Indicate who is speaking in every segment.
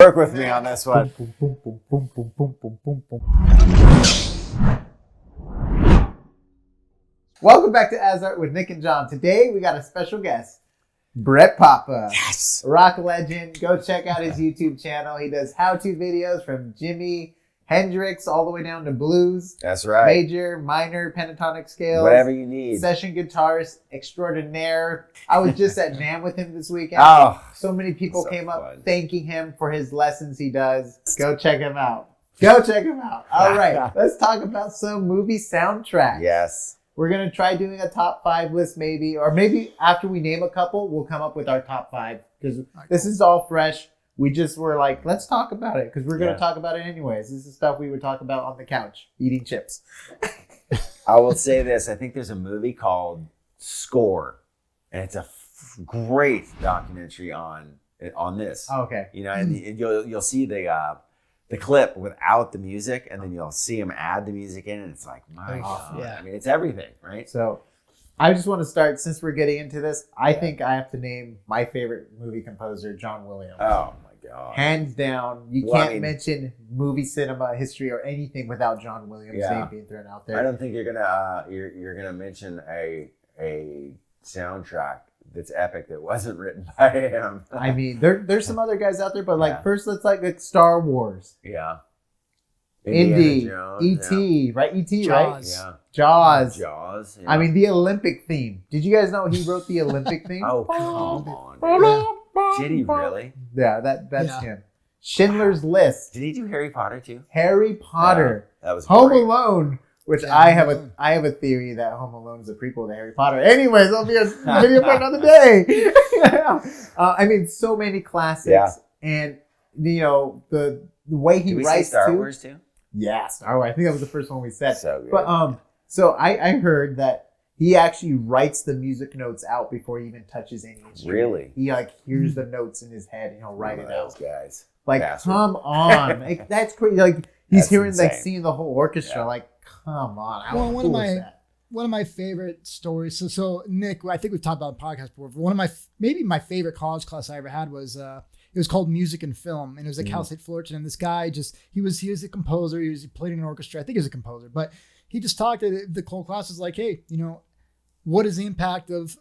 Speaker 1: Work with me on this one.
Speaker 2: Welcome back to AsArt with Nick and John. Today we got a special guest, Brett Papa.
Speaker 1: Yes.
Speaker 2: Rock legend. Go check out his YouTube channel. He does how-to videos from Jimi Hendrix all the way down to blues.
Speaker 1: That's right.
Speaker 2: Major, minor, pentatonic scales.
Speaker 1: Whatever you need.
Speaker 2: Session guitarist extraordinaire. I was just at Jam with him this weekend.
Speaker 1: Oh,
Speaker 2: So many people
Speaker 1: so
Speaker 2: came up
Speaker 1: fun.
Speaker 2: thanking him for his lessons he does. Go check him out. Go check him out. All right, let's talk about some movie soundtracks.
Speaker 1: yes.
Speaker 2: We're going to try doing a top 5 list maybe, or maybe after we name a couple, we'll come up with our top 5 because this is all fresh. We just were like, let's talk about it because we're going to talk about it anyways. This is stuff we would talk about on the couch, eating chips.
Speaker 1: I will say this. I think there's a movie called Score, and it's a great documentary on this.
Speaker 2: Oh, okay.
Speaker 1: You know, and you'll see the clip without the music, and then you'll see him add the music in, and it's like, my God.
Speaker 3: Yeah.
Speaker 1: I mean, it's everything, right?
Speaker 2: So I just want to start, since we're getting into this, I think I have to name my favorite movie composer, John Williams.
Speaker 1: Oh, my God.
Speaker 2: Hands down. You can't mention movie cinema history or anything without John Williams' name being thrown out there.
Speaker 1: I don't think you're gonna mention a soundtrack that's epic that wasn't written by him.
Speaker 2: I mean, there's some other guys out there, but like
Speaker 1: Yeah.
Speaker 2: first let's like Star Wars,
Speaker 1: Yeah.
Speaker 2: Indy,
Speaker 1: Jones,
Speaker 2: E.T., right? E.T., right?
Speaker 3: Jaws.
Speaker 1: Yeah.
Speaker 2: Jaws.
Speaker 1: Jaws. Yeah.
Speaker 2: I mean, the Olympic theme. Did you guys know he wrote the Olympic theme?
Speaker 1: Oh, come on. Did he really?
Speaker 2: Yeah, that's
Speaker 3: Yeah.
Speaker 2: him. Schindler's List,
Speaker 1: Did he do Harry Potter too?
Speaker 2: Harry Potter,
Speaker 1: That was
Speaker 2: Home
Speaker 1: great.
Speaker 2: Alone, which
Speaker 3: Yeah,
Speaker 2: I
Speaker 3: Home
Speaker 2: have
Speaker 3: Alone.
Speaker 2: I have a theory that Home Alone is a prequel to Harry Potter. Anyways, that'll be a video for another day. I mean, so many classics,
Speaker 1: Yeah.
Speaker 2: and you know the way he
Speaker 1: Did we say
Speaker 2: writes
Speaker 1: Star
Speaker 2: too.
Speaker 1: Wars too?
Speaker 2: Yeah, Star Wars. I think that was the first one we said.
Speaker 1: So good.
Speaker 2: But so I heard that he actually writes the music notes out before he even touches any instrument.
Speaker 1: Really?
Speaker 2: He like hears the notes in his head and he'll write it
Speaker 1: Those
Speaker 2: out.
Speaker 1: guys.
Speaker 2: Like,
Speaker 1: Bastard.
Speaker 2: come on. Like, that's crazy. Like he's
Speaker 1: That's
Speaker 2: hearing like
Speaker 1: insane.
Speaker 2: seeing the whole orchestra.
Speaker 1: Yeah.
Speaker 2: Like, come on. How
Speaker 3: Well,
Speaker 2: cool is that?
Speaker 3: one of my favorite stories. So Nick, I think we've talked about it on the podcast before. But one of my favorite college class I ever had was it was called Music and Film, and it was at Cal State Fullerton. And this guy he was a composer. He played in an orchestra. I think he was a composer, but he just talked to the whole class was like, hey, you know, what is the impact of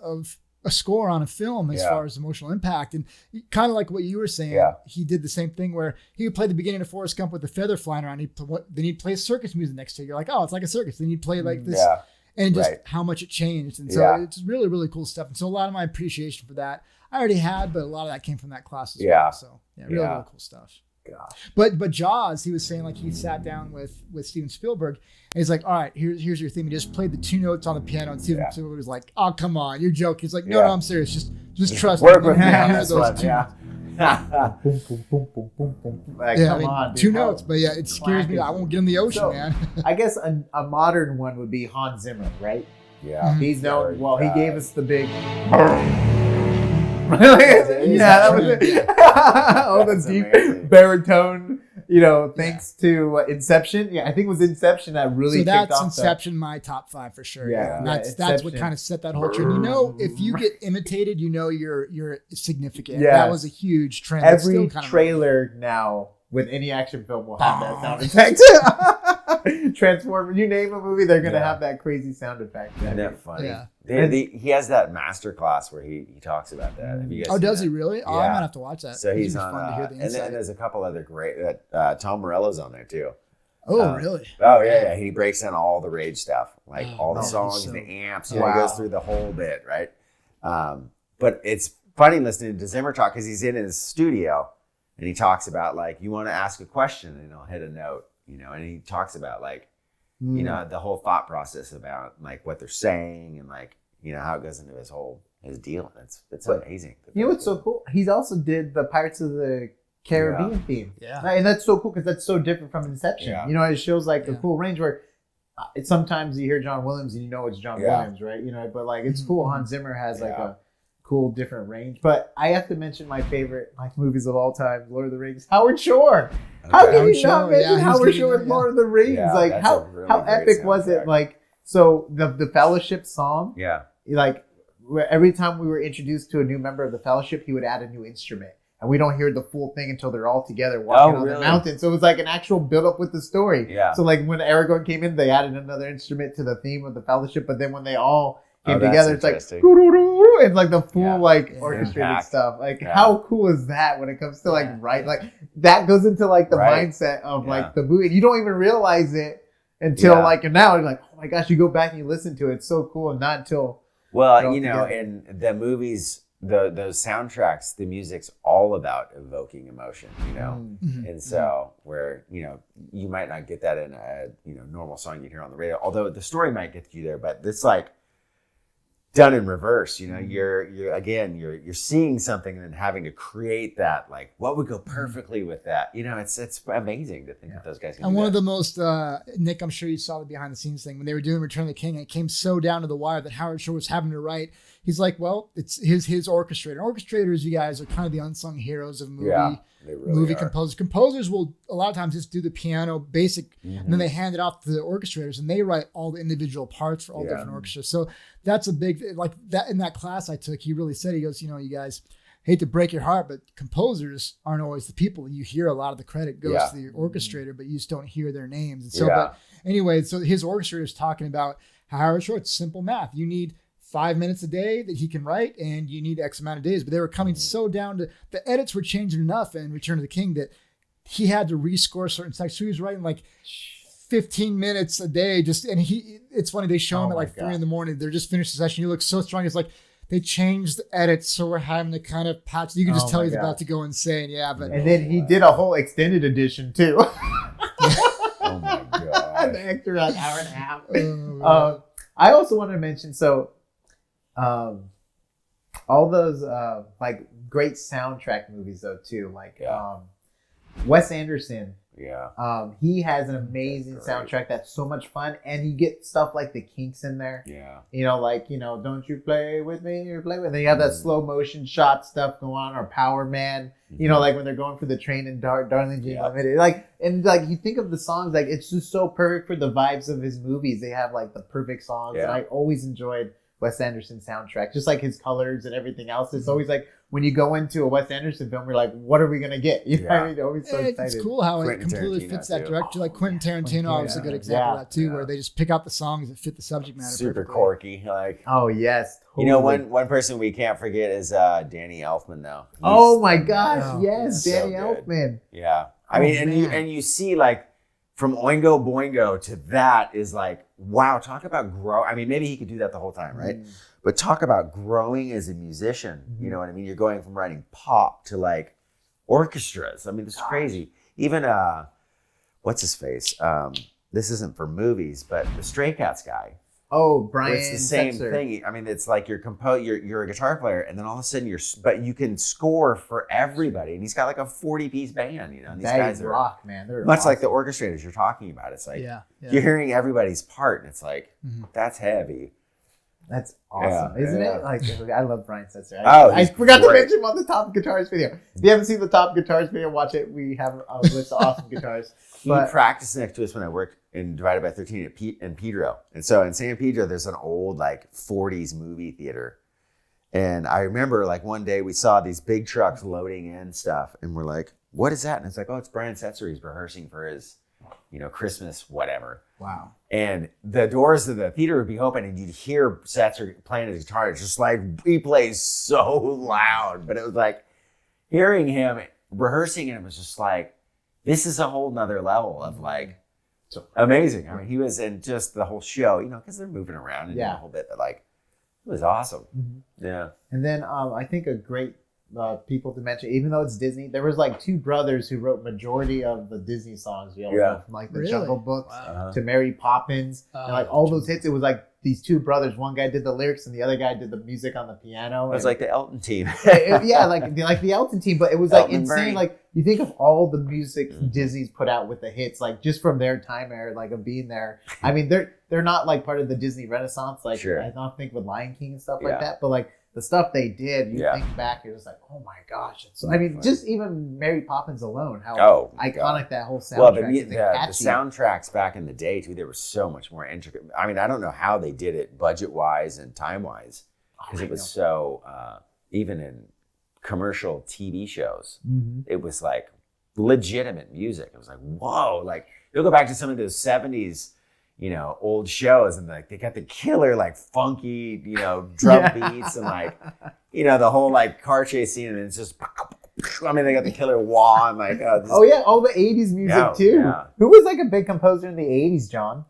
Speaker 3: a score on a film as far as emotional impact? And kind of like what you were saying, he did the same thing where he would play the beginning of Forrest Gump with the feather flying around. Then he'd play circus music next to it. You're like, oh, it's like a circus. Then he'd play like this, and just how much it changed. And so it's really, really cool stuff. And so a lot of my appreciation for that I already had, but a lot of that came from that class as well. So really, really cool stuff.
Speaker 1: Gosh.
Speaker 3: But Jaws, he was saying like he sat down with Steven Spielberg and he's like, all right, here's your theme. He just played the 2 notes on the piano, and Steven Spielberg was like, oh, come on, you're joking. He's like, no, I'm serious. Just trust
Speaker 1: Work
Speaker 3: me.
Speaker 1: with me on
Speaker 3: Here's
Speaker 1: this
Speaker 3: those
Speaker 1: one.
Speaker 3: 2
Speaker 1: Yeah.
Speaker 2: Boom, boom, boom, boom, boom, boom. Like,
Speaker 3: Yeah,
Speaker 2: come
Speaker 3: I mean,
Speaker 2: on, dude.
Speaker 3: 2 notes, but yeah, it scares me. I won't get in the ocean,
Speaker 2: So,
Speaker 3: man.
Speaker 2: I guess a modern one would be Hans Zimmer, right?
Speaker 1: Yeah.
Speaker 2: He's known. Well, he gave us the big.
Speaker 1: Really?
Speaker 2: Yeah, that was it. Oh, the
Speaker 1: That's
Speaker 2: deep
Speaker 1: amazing.
Speaker 2: baritone. You know, thanks to Inception. Yeah, I think it was Inception that really
Speaker 3: So
Speaker 2: kicked
Speaker 3: that's
Speaker 2: off
Speaker 3: Inception, my top 5 for sure.
Speaker 2: Yeah,
Speaker 3: And
Speaker 2: yeah,
Speaker 3: that's what
Speaker 2: Inception.
Speaker 3: kind of set that whole trend. You know, if you get imitated, you know you're significant.
Speaker 2: Yeah.
Speaker 3: That was a huge trend. That's
Speaker 2: Every
Speaker 3: still kind of
Speaker 2: trailer now with any action film will have that sound effect. Transformers, you name a movie, they're gonna have that crazy sound effect.
Speaker 1: Isn't that funny?
Speaker 3: Yeah.
Speaker 1: He has that master class where he talks about that. Have you guys
Speaker 3: Oh,
Speaker 1: seen
Speaker 3: does
Speaker 1: that?
Speaker 3: he really? Oh, I
Speaker 1: Yeah.
Speaker 3: might have to watch that.
Speaker 1: So he's
Speaker 3: It'd be
Speaker 1: on,
Speaker 3: fun to hear the
Speaker 1: and
Speaker 3: insight.
Speaker 1: then there's a couple other great, Tom Morello's on there too.
Speaker 3: Oh, really?
Speaker 1: Oh yeah. He breaks down all the Rage stuff, like all the
Speaker 3: man,
Speaker 1: songs,
Speaker 3: so-
Speaker 1: the amps.
Speaker 2: Wow.
Speaker 1: He goes through the whole bit, right? But it's funny listening to Zimmer talk because he's in his studio and he talks about like you want to ask a question and he'll hit a note, you know, and he talks about like you know the whole thought process about like what they're saying and like you know how it goes into his deal. It's amazing.
Speaker 2: You know what's so cool? He's also did the Pirates of the Caribbean theme.
Speaker 3: Yeah.
Speaker 2: And that's so cool because that's so different from Inception.
Speaker 1: Yeah.
Speaker 2: You know, it shows like a cool range where sometimes you hear John Williams and you know it's John Williams, right? You know, but like it's cool. Hans Zimmer has like a cool different range. But I have to mention my favorite like movies of all time, Lord of the Rings. Howard Shore. How can
Speaker 3: Howard
Speaker 2: you not
Speaker 3: Shore,
Speaker 2: mention
Speaker 3: he's
Speaker 2: Howard
Speaker 3: getting
Speaker 2: Shore
Speaker 3: there,
Speaker 2: with Lord of the Rings?
Speaker 1: Yeah,
Speaker 2: Like
Speaker 1: that's
Speaker 2: how
Speaker 1: a really
Speaker 2: how
Speaker 1: great
Speaker 2: epic was it?
Speaker 1: soundtrack.
Speaker 2: Like so the Fellowship song.
Speaker 1: Yeah.
Speaker 2: Like every time we were introduced to a new member of the Fellowship, he would add a new instrument. and we don't hear the full thing until they're all together walking on the mountain. So it was like an actual build up with the story.
Speaker 1: Yeah.
Speaker 2: So like when Aragorn came in, they added another instrument to the theme of the Fellowship, but then when they all came together, it's like it's like the full like orchestrated stuff. Like how cool is that when it comes to like like that goes into like the mindset of like the movie. You don't even realize it until like now you're like, oh my gosh, you go back and you listen to it. It's so cool, and not until
Speaker 1: in the movies, those soundtracks, the music's all about evoking emotion, and so where you might not get that in a normal song you hear on the radio, although the story might get you there, but it's like done in reverse. You're seeing something and then having to create that, like what would go perfectly with that. It's amazing to think that those guys can
Speaker 3: and
Speaker 1: do
Speaker 3: one
Speaker 1: that.
Speaker 3: of the most Nick, I'm sure you saw the behind the scenes thing when they were doing Return of the King, and it came so down to the wire that Howard Shore was having to write. He's like, well, it's his orchestrator. Orchestrators, you guys, are kind of the unsung heroes of movie composers. Composers will a lot of times just do the piano basic, and then they hand it off to the orchestrators, and they write all the individual parts for all different orchestras. So that's a big, like that in that class I took, he really said, he goes, you guys, hate to break your heart, but composers aren't always the people. You hear a lot of the credit goes to the orchestrator, but you just don't hear their names. And so, but anyway, so his orchestrator is talking about Howard Shore. It's simple math. You need 5 minutes a day that he can write, and you need X amount of days. But they were coming so down to the edits were changing enough in Return of the King that he had to rescore certain sections. So he was writing like 15 minutes a day. It's funny, they show him at like 3 a.m. They're just finished the session. You look so strong. It's like they changed the edits, so we're having to kind of patch. You can just tell he's about to go insane. Yeah, but
Speaker 2: and then he did a whole extended edition too.
Speaker 1: Oh my god!
Speaker 2: The extra like hour and a half. I also wanted to mention all those like great soundtrack movies though too, like Wes Anderson.
Speaker 1: Yeah.
Speaker 2: He has an amazing soundtrack that's so much fun, and you get stuff like the Kinks in there.
Speaker 1: Yeah.
Speaker 2: Don't you play with me, you play with. And then you have that slow motion shot stuff going on, or Power Man. Like when they're going for the train in Darling Jane Limited. You think of the songs, like it's just so perfect for the vibes of his movies. They have like the perfect songs, and I always enjoyed Wes Anderson soundtrack, just like his colors and everything else. It's always like when you go into a Wes Anderson film, you're like, what are we gonna get? You know what I mean? Always so excited.
Speaker 3: It's cool how
Speaker 1: Quentin
Speaker 3: it completely
Speaker 1: Tarantino
Speaker 3: fits that
Speaker 1: too.
Speaker 3: direction. Like Quentin Tarantino, obviously a good example of that too, where they just pick out the songs that fit the subject matter.
Speaker 1: Super
Speaker 3: perfectly.
Speaker 1: quirky, like.
Speaker 2: Oh yes, totally.
Speaker 1: One person we can't forget is Danny Elfman though.
Speaker 2: Oh my gosh, yes, Danny Elfman.
Speaker 1: Yeah, I mean, and you see like from Oingo Boingo to that is like, wow, talk about grow. I mean, maybe he could do that the whole time, right? But talk about growing as a musician. You know what I mean? You're going from writing pop to like orchestras. I mean, it's crazy. Even what's his face? This isn't for movies, but the Stray Cats guy.
Speaker 2: Oh, Brian.
Speaker 1: It's the same
Speaker 2: Setzer.
Speaker 1: thing. I mean, it's like you're a guitar player, and then all of a sudden but you can score for everybody, and he's got like a 40-piece band. And these guys are
Speaker 2: rock, man. They're
Speaker 1: much
Speaker 2: awesome.
Speaker 1: like the orchestrators you're talking about. It's like
Speaker 3: you're
Speaker 1: hearing everybody's part, and it's like that's heavy.
Speaker 2: That's awesome, isn't it? Like, I love Brian Setzer.
Speaker 1: I
Speaker 2: forgot to mention him on the Top Guitars video. If you haven't seen the Top Guitars video, watch it. We have a list of awesome guitars.
Speaker 1: He practiced next to us when I worked in Divided by 13 in Pedro. And so in San Pedro, there's an old like 40s movie theater. And I remember like one day we saw these big trucks loading in stuff, and we're like, what is that? And it's like, oh, it's Brian Setzer. He's rehearsing for his, Christmas, whatever.
Speaker 2: Wow.
Speaker 1: And the doors of the theater would be open, and you'd hear Setzer playing his guitar. It's just like, he plays so loud. But it was like, hearing him rehearsing, and it was just like, this is a whole nother level of like, amazing. I mean, he was in just the whole show, because they're moving around and doing a whole bit, but like, it was awesome. Yeah.
Speaker 2: And then I think a great people to mention, even though it's Disney, there was like two brothers who wrote majority of the Disney songs we all know, from like the Jungle Books to Mary Poppins, and like all those hits. It was like these two brothers. One guy did the lyrics, and the other guy did the music on the piano.
Speaker 1: It was like the Elton team.
Speaker 2: like the Elton team, but it was like
Speaker 1: Elton
Speaker 2: insane.
Speaker 1: Bernie.
Speaker 2: Like you think of all the music Disney's put out with the hits, like just from their time era, like of being there. I mean, they're not like part of the Disney Renaissance, like I don't think with Lion King and stuff like that, but like the stuff they did, you think back, you're just like, oh my gosh. Just even Mary Poppins alone, how iconic that whole soundtrack is.
Speaker 1: The soundtracks back in the day, too, they were so much more intricate. I mean, I don't know how they did it budget-wise and time-wise, because it was so, even in commercial TV shows.
Speaker 2: Mm-hmm.
Speaker 1: It was like legitimate music. It was like, whoa, like you'll go back to some of those 70s, you know, old shows and like they got the killer like funky, you know, drum beats and like, you know, the whole like car chase scene and it's just, I mean, they got the killer wah and like,
Speaker 2: oh yeah, all the 80s music too. Yeah. Who was like a big composer in the 80s, John?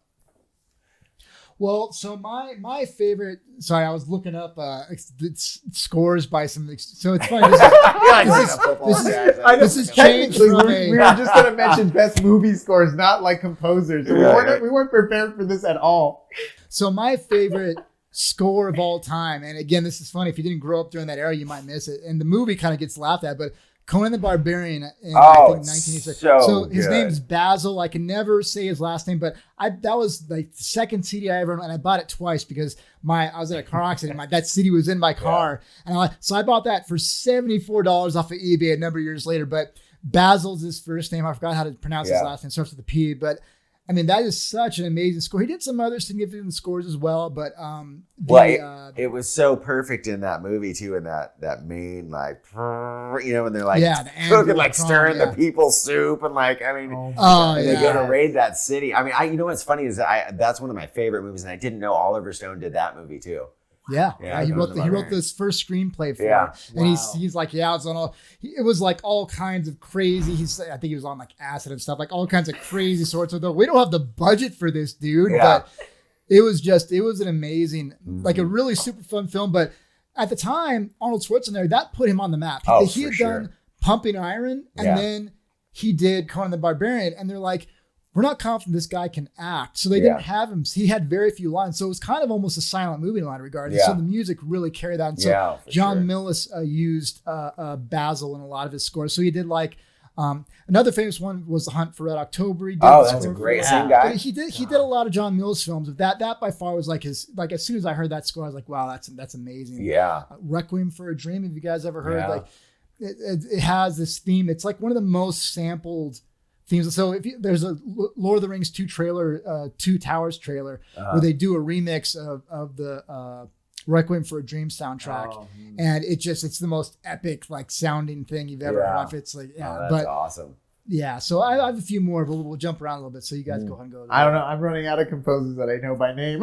Speaker 3: Well, so my favorite. Sorry, I was looking up it's scores by some. So it's funny. This is changed from
Speaker 2: we were just gonna mention best movie scores, not like composers. So we weren't prepared for this at all.
Speaker 3: So my favorite score of all time, and again, this is funny. If you didn't grow up during that era, you might miss it. And the movie kind of gets laughed at, but Conan the Barbarian in I think 1986. So his name's Basil. I can never say his last name, but that was like the second CD I ever owned, and I bought it twice because I was in a car accident. That CD was in my car, and so I bought that for $74 off of eBay a number of years later. But Basil's his first name. I forgot how to pronounce his last name. It starts with a P, but. I mean, that is such an amazing score. He did some other significant scores as well, but
Speaker 1: it was so perfect in that movie too. In that main like, you know, when they're like cooking, like stirring the people's soup, and like, I mean, they go to raid that city. I mean, you know what's funny is that's one of my favorite movies, and I didn't know Oliver Stone did that movie too.
Speaker 3: Yeah. He wrote this first screenplay for it. And he's like, it's on all. It was like all kinds of crazy. I think he was on like acid and stuff, like all kinds of crazy sorts of. We don't have the budget for this, dude. Yeah. But it was an amazing, like a really super fun film. But at the time, Arnold Schwarzenegger, that put him on the map. He had done Pumping Iron, and then he did Conan the Barbarian, and they're like, we're not confident this guy can act. So they didn't have him. He had very few lines. So it was kind of almost a silent movie in a lot of regards. And so the music really carried that. And so John Millis used Basil in a lot of his scores. So he did like, another famous one was The Hunt for Red October. He did
Speaker 1: that's a great same guy.
Speaker 3: He did a lot of John Millis films. That by far was like his, like as soon as I heard that score, I was like, wow, that's amazing.
Speaker 1: Yeah.
Speaker 3: Requiem for a Dream. Have you guys ever heard? Like it has this theme. It's like one of the most sampled themes. So there's a Lord of the Rings 2 trailer, 2 Towers trailer, where they do a remix of the Requiem for a Dream soundtrack, and it's the most epic like sounding thing you've ever heard. It's like
Speaker 1: that's awesome.
Speaker 3: Yeah, so I have a few more, but we'll jump around a little bit. So you guys go ahead and go.
Speaker 2: I don't know. I'm running out of composers that I know by name.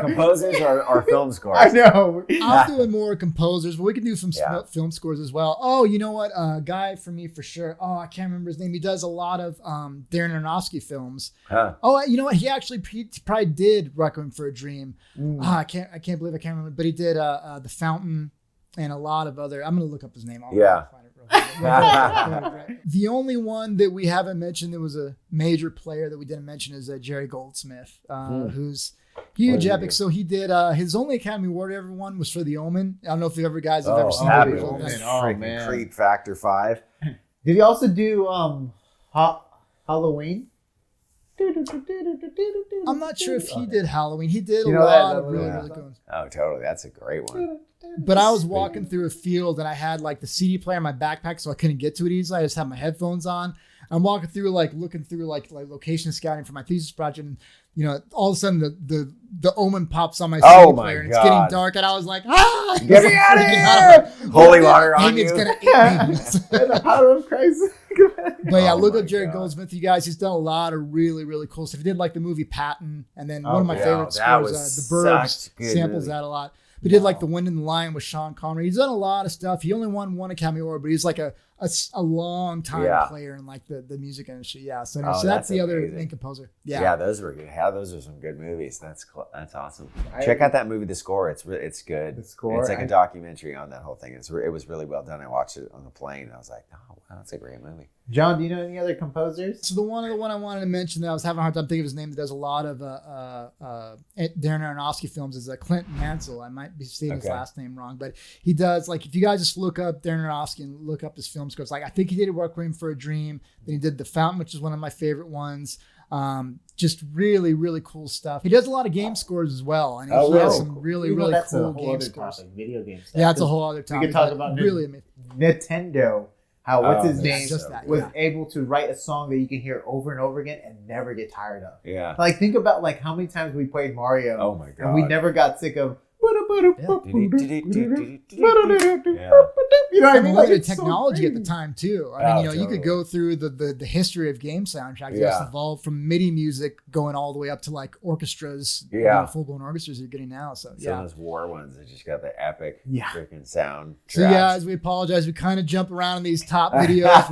Speaker 1: Composers or film scores?
Speaker 2: I know.
Speaker 3: I'm doing more composers, but we can do some film scores as well. Oh, you know what? A guy for me for sure. Oh, I can't remember his name. He does a lot of Darren Aronofsky films. Huh. Oh, you know what? He actually probably did Requiem for a Dream. I can't believe I can't remember, but he did The Fountain and a lot of other. I'm gonna look up his name. I'll find it real quick. The only one that we haven't mentioned that was a major player that we didn't mention is Jerry Goldsmith, who's huge epic. So he did his only Academy Award ever won was for The Omen. I don't know if you guys have ever seen it.
Speaker 1: Oh man, Creep Factor 5.
Speaker 2: Did he also do Halloween?
Speaker 3: I'm not sure if he did Halloween. He did a lot of really good ones.
Speaker 1: Oh, totally. That's a great one.
Speaker 3: But I was walking through a field and I had like the CD player in my backpack, so I couldn't get to it easily. I just had my headphones on. I'm walking through, like looking through like location scouting for my thesis project, and all of a sudden the Omen pops on my CD player, and it's getting dark, and I was like,
Speaker 1: get me out of here! Holy water on you!
Speaker 3: It's gonna eat me.
Speaker 2: The power of Christ.
Speaker 3: But yeah, look up Jerry Goldsmith, you guys. He's done a lot of really, really cool stuff. He did like the movie Patton, and then one of my favorite scores, The Burbs, samples that a lot. He did like The Wind and the Lion with Sean Connery. He's done a lot of stuff. He only won one Academy Award, but he's like a long time player in like the music industry. Yeah. So that's the other main composer. Yeah.
Speaker 1: Those were good. Those are some good movies. That's awesome. Check out that movie, The Score. It's good. The Score. It's like a documentary on that whole thing. It was really well done. I watched it on the plane, and I was like, oh wow, that's a great movie.
Speaker 2: John, do you know any other composers?
Speaker 3: So the one I wanted to mention that I was having a hard time thinking of his name, that does a lot of Darren Aronofsky films, is Clinton Mansell. I might be saying his last name wrong, but he does, like, if you guys just look up Darren Aronofsky and look up his film scores, like I think he did Requiem for a Dream, then he did The Fountain, which is one of my favorite ones. Just really, really cool stuff. He does a lot of game scores as well, and he has some really, really cool game scores.
Speaker 2: Video games.
Speaker 3: Yeah, it's a whole other topic.
Speaker 2: We could talk about
Speaker 3: really amazing.
Speaker 2: Nintendo. How what's his name was able to write a song that you can hear over and over again and never get tired of.
Speaker 1: Yeah.
Speaker 2: Like think about like how many times we played Mario.
Speaker 1: Oh my god.
Speaker 2: And we never got sick of You know what I mean? Like,
Speaker 3: the
Speaker 2: it's so
Speaker 3: technology at the
Speaker 2: crazy.
Speaker 3: time too. I mean, you could
Speaker 1: totally.
Speaker 3: go through the history of game soundtracks.
Speaker 1: Yeah.
Speaker 3: It's evolved from MIDI music going all the way up to like orchestras,
Speaker 1: Yeah.
Speaker 3: full blown orchestras you're getting now. So
Speaker 1: Some of those war ones that just got the epic freaking sound.
Speaker 3: So guys, we apologize. We kind of jump around in these top videos.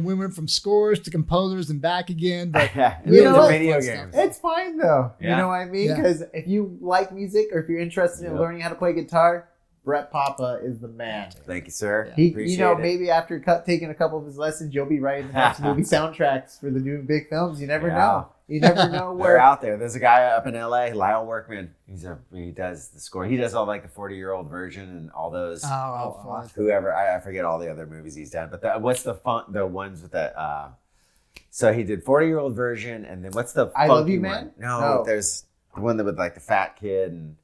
Speaker 3: we went from scores to composers and back again. But
Speaker 2: You know what?
Speaker 1: video
Speaker 3: Fun
Speaker 1: games.
Speaker 3: stuff.
Speaker 2: It's fine though.
Speaker 1: Yeah.
Speaker 2: You know what I mean?
Speaker 3: Yeah.
Speaker 2: Because if you like music or if you're interested in learning how to play guitar, Brett Papa is the man.
Speaker 1: Thank you, sir.
Speaker 2: He,
Speaker 1: Appreciate it.
Speaker 2: maybe after taking a couple of his lessons, you'll be writing the next movie soundtracks for the new big films. You never know. You never know
Speaker 1: They're
Speaker 2: where.
Speaker 1: out there. There's a guy up in LA, Lyle Workman. He does the score. He does all like the 40-year-old version and all those.
Speaker 3: Oh, fun.
Speaker 1: Whoever I forget all the other movies he's done. But what's the the ones with the so he did 40-year-old version, and then what's the
Speaker 2: I
Speaker 1: funky
Speaker 2: Love You,
Speaker 1: one?
Speaker 2: Man?
Speaker 1: No,
Speaker 2: No.
Speaker 1: there's the one that with like the fat kid and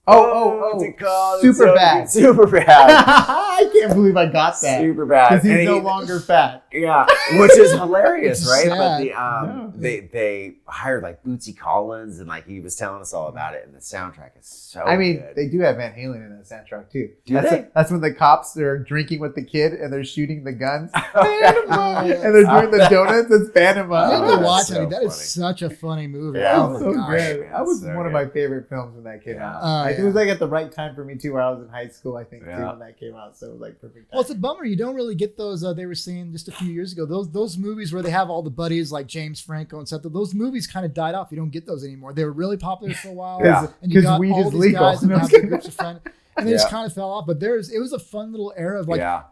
Speaker 2: What's
Speaker 1: it called?
Speaker 2: Super Bad.
Speaker 1: Super bad.
Speaker 2: I can't believe I got that.
Speaker 1: Super bad.
Speaker 2: Because he's
Speaker 1: And
Speaker 2: no longer fat.
Speaker 1: Yeah, which is hilarious,
Speaker 3: It's
Speaker 1: right?
Speaker 3: sad.
Speaker 1: But they hired like Bootsy Collins, and like he was telling us all about it, and the soundtrack is so.
Speaker 2: I mean,
Speaker 1: good.
Speaker 2: they do have Van Halen in the soundtrack too.
Speaker 1: Do
Speaker 2: that's
Speaker 1: they?
Speaker 2: That's when the cops are drinking with the kid and they're shooting the guns.
Speaker 3: Oh,
Speaker 2: And they're doing the donuts. It's Panama.
Speaker 3: I have
Speaker 1: Oh,
Speaker 3: to watch
Speaker 1: that's
Speaker 3: it. That is
Speaker 1: so
Speaker 3: such a funny movie.
Speaker 1: Yeah.
Speaker 3: Oh, my
Speaker 2: so
Speaker 3: gosh.
Speaker 2: great.
Speaker 1: man,
Speaker 2: That was
Speaker 1: so
Speaker 2: one of
Speaker 1: good.
Speaker 2: my favorite films when that came
Speaker 1: Yeah.
Speaker 2: out. It
Speaker 3: yeah.
Speaker 2: was like at the right time for me too, where I was in high school, I think, too,
Speaker 1: Yeah.
Speaker 2: when that came out. So it was like perfect time.
Speaker 3: Well, it's a bummer. You don't really get those. They were saying just a few years ago, those movies where they have all the buddies like James Franco and stuff. Those movies kind of died off. You don't get those anymore. They were really popular for a while.
Speaker 1: Yeah.
Speaker 3: And you got
Speaker 2: weed
Speaker 3: all
Speaker 2: is
Speaker 3: these
Speaker 2: legal.
Speaker 3: guys that
Speaker 2: No, I'm
Speaker 3: have their
Speaker 2: kidding.
Speaker 3: groups of friends, and they just kind of fell off. But it was a fun little era of like
Speaker 1: yeah,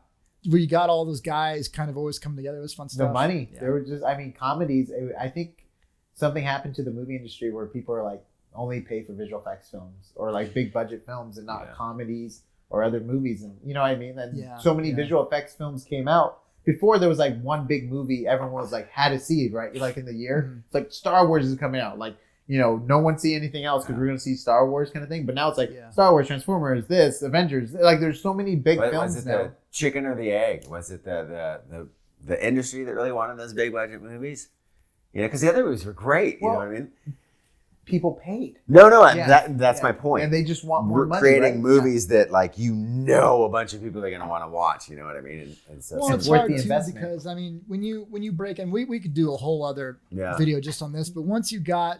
Speaker 3: where you got all those guys kind of always come together. It was fun stuff.
Speaker 2: The money.
Speaker 3: Yeah.
Speaker 2: There were just, I mean, comedies. I think something happened to the movie industry where people are like, only pay for visual effects films or like big budget films and not comedies or other movies. And you know what I mean? And so many visual effects films came out. Before there was like one big movie everyone was like had to see, right? Like in the year.
Speaker 3: Mhm.
Speaker 2: It's like Star Wars is coming out. Like, no one see anything else because we're going to see Star Wars kind of thing. But now it's like Star Wars, Transformers, this, Avengers. Like there's so many big films
Speaker 1: was it
Speaker 2: now.
Speaker 1: the chicken or the egg? Was it the industry that really wanted those big budget movies? Because the other movies were great. You know what I mean?
Speaker 2: People paid.
Speaker 1: No, that's my point.
Speaker 2: And they just want more
Speaker 1: We're
Speaker 2: money,
Speaker 1: creating
Speaker 2: right?
Speaker 1: movies that like a bunch of people are going to want to watch. You know what I mean? And so
Speaker 3: Well, it's
Speaker 2: worth
Speaker 3: hard
Speaker 2: the
Speaker 3: too
Speaker 2: investment.
Speaker 3: because I mean, when you break in, we could do a whole other
Speaker 1: Yeah.
Speaker 3: video just on this. But once you got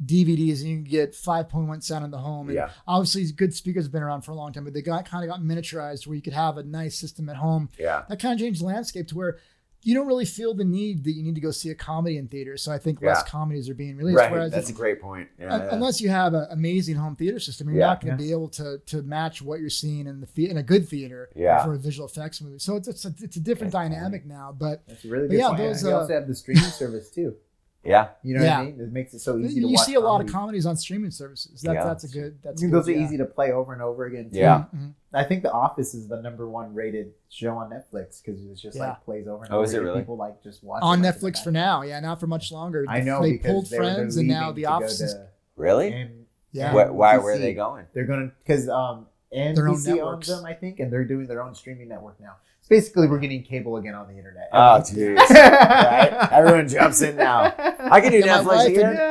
Speaker 3: DVDs and you can get 5.1 sound in the home, and obviously good speakers have been around for a long time, but they kind of got miniaturized where you could have a nice system at home.
Speaker 1: Yeah.
Speaker 3: That kind of changed the landscape to where you don't really feel the need that you need to go see a comedy in theaters. So I think less comedies are being released.
Speaker 1: Right.
Speaker 3: Whereas
Speaker 1: That's a great point. Yeah,
Speaker 3: unless you have an amazing home theater system, you're not going to be able to match what you're seeing in in a good theater for a visual effects movie. So it's a different dynamic now. But
Speaker 2: that's a really
Speaker 3: but
Speaker 2: good
Speaker 3: yeah,
Speaker 2: point.
Speaker 3: those,
Speaker 2: We also have the streaming service too.
Speaker 1: Yeah.
Speaker 2: You know what I mean? It makes it so easy to
Speaker 3: you
Speaker 2: watch
Speaker 3: see a lot of
Speaker 2: comedy.
Speaker 3: comedies on streaming services. That's a good. That's
Speaker 2: I mean,
Speaker 3: good,
Speaker 2: those are easy to play over and over again too.
Speaker 1: Yeah.
Speaker 3: Mm-hmm.
Speaker 2: I think The Office is the #1 rated show on Netflix because it's just like plays over and over.
Speaker 1: Is it
Speaker 2: again.
Speaker 1: really?
Speaker 2: People like just watch
Speaker 3: on
Speaker 2: it
Speaker 3: Netflix for now. Yeah, not for much longer.
Speaker 2: I know
Speaker 3: they
Speaker 2: because
Speaker 3: pulled
Speaker 2: they were
Speaker 3: Friends and now
Speaker 2: leaving
Speaker 3: The
Speaker 2: to go
Speaker 3: Office is
Speaker 2: to
Speaker 1: Really? Why were they going?
Speaker 2: They're going to because
Speaker 3: Their own
Speaker 2: NBC
Speaker 3: networks.
Speaker 2: owns them, I think, and they're doing their own streaming network now. So basically, we're getting cable again on the internet.
Speaker 1: Oh, jeez. Right? Everyone jumps in now. I can do
Speaker 3: Yeah, my
Speaker 1: Netflix
Speaker 3: wife
Speaker 1: again.
Speaker 3: I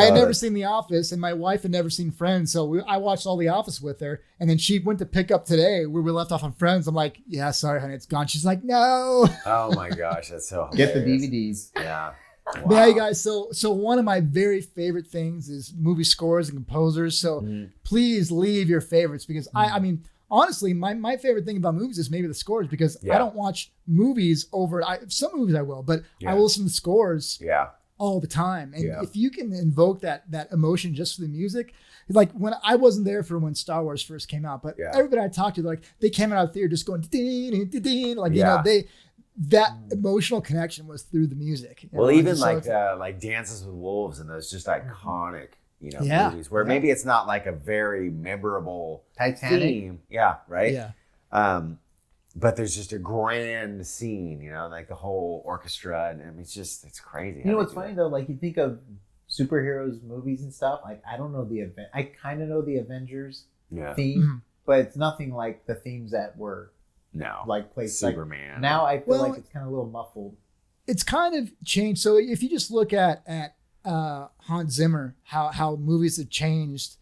Speaker 3: had
Speaker 1: Oh,
Speaker 3: never
Speaker 1: that's-
Speaker 3: seen The Office, and my wife had never seen Friends, so I watched all The Office with her. And then she went to pick up today where we left off on Friends. I'm like, "Yeah, sorry, honey, it's gone." She's like, "No."
Speaker 1: Oh my gosh, that's so
Speaker 2: Get the
Speaker 1: hilarious.
Speaker 2: DVDs.
Speaker 1: Yeah.
Speaker 3: But yeah, you guys. So one of my very favorite things is movie scores and composers. So please leave your favorites because I mean. Honestly, my favorite thing about movies is maybe the scores because I don't watch movies over. Some movies I will, but I will listen to scores all the time. And if you can invoke that emotion just for the music, like when I wasn't there for when Star Wars first came out, but everybody I talked to, like they came out of the theater just going like you know that emotional connection was through the music.
Speaker 1: Well,
Speaker 3: know,
Speaker 1: even
Speaker 3: so
Speaker 1: like Dances with Wolves and those just iconic. Movies where maybe it's not like a very memorable
Speaker 2: Titanic.
Speaker 1: theme. Yeah, right?
Speaker 3: Yeah.
Speaker 1: But there's just a grand scene, like the whole orchestra, and I mean, it's crazy.
Speaker 2: You know what's funny though? Like you think of superheroes movies and stuff. Like I don't know the event. I kind of know the Avengers theme, but it's nothing like the themes that were like placed.
Speaker 1: Superman.
Speaker 2: Like, now I feel like it's kind of a little muffled.
Speaker 3: It's kind of changed. So if you just look at Hans Zimmer, how movies have changed.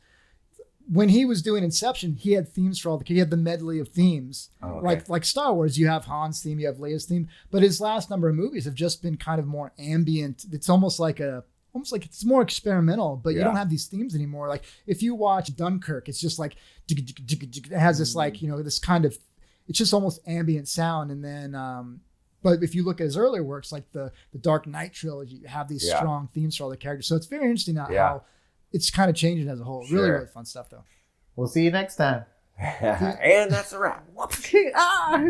Speaker 3: when he was doing Inception, he had themes for all he had the medley of themes.
Speaker 1: Oh, okay.
Speaker 3: Like Star Wars, you have Han's theme, you have Leia's theme, but his last number of movies have just been kind of more ambient. It's almost like it's more experimental, but you don't have these themes anymore. Like if you watch Dunkirk, it's just like it has this like, this kind of, it's just almost ambient sound. And then but if you look at his earlier works, like the Dark Knight trilogy, you have these strong themes for all the characters. So it's very interesting how it's kind of changing as a whole. Really, really fun stuff, though.
Speaker 2: We'll see you next time.
Speaker 1: And that's a wrap.
Speaker 2: Ah!